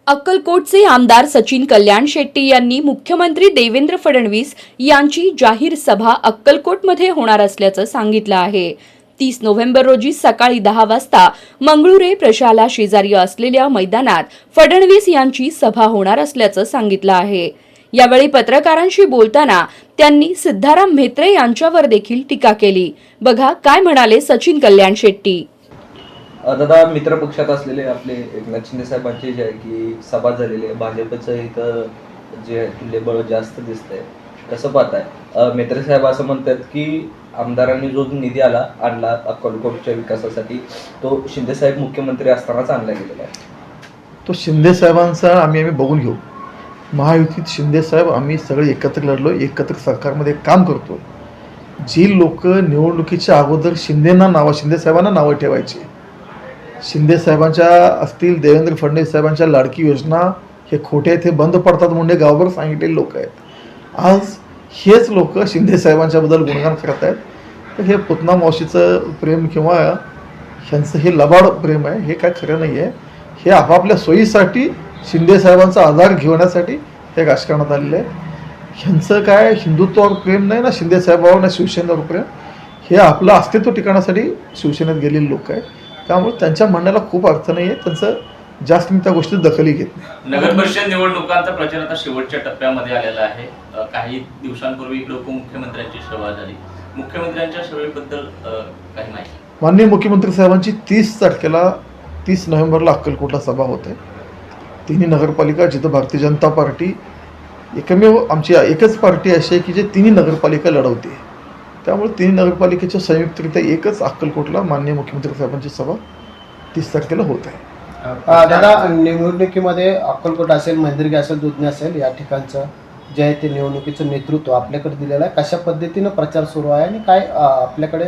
अक्कलकोटचे आमदार सचिन कल्याण शेट्टी यांनी मुख्यमंत्री देवेंद्र फडणवीस यांची जाहीर सभा अक्कलकोटमध्ये होणार असल्याचं सांगितलं आहे। 30 नोव्हेंबर रोजी सकाळी 10 वाजता मंगळुरे प्रशाला शेजारी असलेल्या मैदानात फडणवीस यांची सभा होणार असल्याचं सांगितलं आहे। यावेळी पत्रकारांशी बोलताना त्यांनी सिद्धाराम म्हेत्रे यांच्यावर देखील टीका केली। बघा काय म्हणाले सचिन कल्याण शेट्टी। दादा, मित्र पक्षात असलेले आपले एकनाथ शिंदे साहेबांची जे आहे की सभा झालेली आहे, भाजपचं इथं जे तुल्यबळ जास्त दिसतंय, कसं पाहताय? म्हेत्रे साहेब असं म्हणतात की आमदारांनी जो निधी आणला अक्कलकोटच्या विकासासाठी, तो शिंदे साहेब मुख्यमंत्री असतानाच आणला गेलेला आहे। तो शिंदे साहेबांचा आम्ही बघून घेऊ। महायुतीत शिंदे साहेब आम्ही सगळे एकत्र लढलो, एकत्र सरकारमध्ये काम करतो। जी लोक निवडणुकीच्या अगोदर शिंदे साहेबांना नावं ठेवायची, शिंदे साहेबांच्या असतील, देवेंद्र फडणवीस साहेबांच्या लाडकी योजना हे खोटे आहेत, हे बंद पडतात म्हणून गावभर सांगितलेले लोक आहेत। आज हेच लोक शिंदे साहेबांच्याबद्दल गुणगान करत आहेत। तर हे पुतना मावशीचं प्रेम किंवा ह्यांचं हे लबाड प्रेम आहे, हे काय खरं नाही आहे। हे आपापल्या सोयीसाठी शिंदे साहेबांचा आधार घेण्यासाठी हे राजकारणात आलेले आहे। ह्यांचं काय हिंदुत्वावर प्रेम नाही ना, शिंदे साहेबांवर ना शिवसेनेवर प्रेम, हे आपलं अस्तित्व टिकवण्यासाठी शिवसेनेत गेलेले लोक आहेत। त्यामुळे त्यांच्या म्हणण्याला खूप अर्थ नाही आहे, त्यांचं जास्त मी त्या गोष्टीत दखलही घेत नाही। नगर परिषद निवडणुकांचा प्रचार आता शेवटच्या टप्प्यामध्ये आलेला आहे। काही दिवसांपूर्वी इकडे उपमुख्यमंत्र्यांची सभा झाली, मुख्यमंत्र्यांच्या सभेबद्दल काही माहिती? माननीय मुख्यमंत्री साहेबांची 30 नोव्हेंबरला अक्कलकोटला सभा होते। तिन्ही नगरपालिका जिथं भारतीय जनता पार्टी एकमेव आमची एकच पार्टी अशी आहे की जे तिन्ही नगरपालिका लढवते, त्यामुळे तिन्ही नगरपालिकेच्या संयुक्तरित्या एकच अक्कलकोटला माननीय मुख्यमंत्री साहेबांची सभा 30 तारखेला होत आहे। दादा, निवडणुकीमध्ये अक्कलकोट असेल, मंदिरगी असेल, दुधनी असेल, या ठिकाणचं जे आहे ते निवडणुकीचं नेतृत्व आपल्याकडे दिलेलं आहे। कशा पद्धतीनं प्रचार सुरू आहे आणि काय आपल्याकडे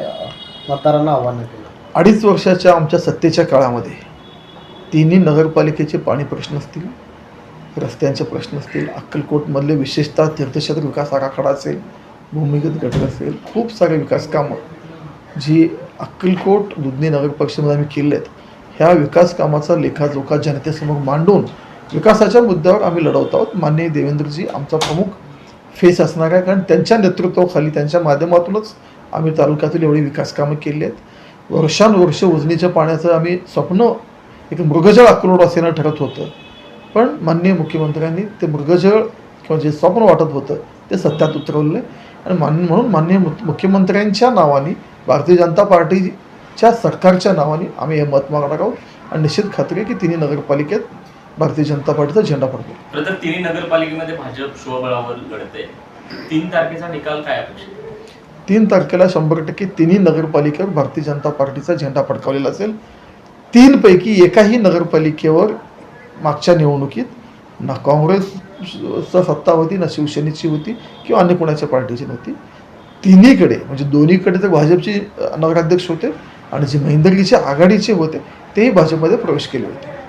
मतदारांना आव्हान केलं? 2.5 वर्षाच्या आमच्या सत्तेच्या काळामध्ये तिन्ही नगरपालिकेचे पाणी प्रश्न असतील, रस्त्यांचे प्रश्न असतील, अक्कलकोटमधले विशेषतः तीर्थक्षेत्र विकास आराखडा असेल, भूमिगत गटर असेल, खूप सारे विकास कामं जी अक्कलकोट दुधनी नगर परिषदेमध्ये आम्ही केले आहेत, ह्या विकास कामाचा लेखाजोखा जनतेसमोर मांडून विकासाच्या मुद्द्यावर आम्ही लढवत आहोत। माननीय देवेंद्रजी आमचा प्रमुख फेस असणार आहे, कारण त्यांच्या नेतृत्वाखाली, त्यांच्या माध्यमातूनच आम्ही तालुक्यातील एवढी विकास कामं केली आहेत। वर्षानुवर्ष उजनीच्या पाण्याचं आम्ही स्वप्न एक मृगजळ अक्कलकोट असेनं ठरत होतं, पण माननीय मुख्यमंत्र्यांनी ते मृगजळ किंवा जे स्वप्न वाटत होतं ते सत्यात उतरवलं आणि म्हणून माननीय मुख्यमंत्र्यांच्या नावाने, भारतीय जनता पार्टीच्या सरकारच्या नावाने आम्ही हे मत मागणार आहोत आणि निश्चित खात्री आहे की तिन्ही नगरपालिकेत भारतीय जनता पार्टीचा झेंडा फडकेल। प्रत्येक तिन्ही नगरपालिकेमध्ये भाजप स्वबळावर लढते। 3 तारखेचा निकाल काय अपेक्षित? 3 तारखेला 100% तिन्ही नगरपालिकेवर भारतीय जनता पार्टीचा झेंडा फडकावलेला असेल। 3 पैकी एकाही नगरपालिकेवर मागच्या निवडणुकीत ना काँग्रेसचा सत्ता होती, ना शिवसेनेची होती किंवा अन्य कोणाच्या पार्टीची नव्हती। तिन्हीकडे म्हणजे दोन्हीकडे तर भाजपचे नगराध्यक्ष होते आणि जे महेंदरगीचे आघाडीचे होते तेही भाजपमध्ये प्रवेश केले होते।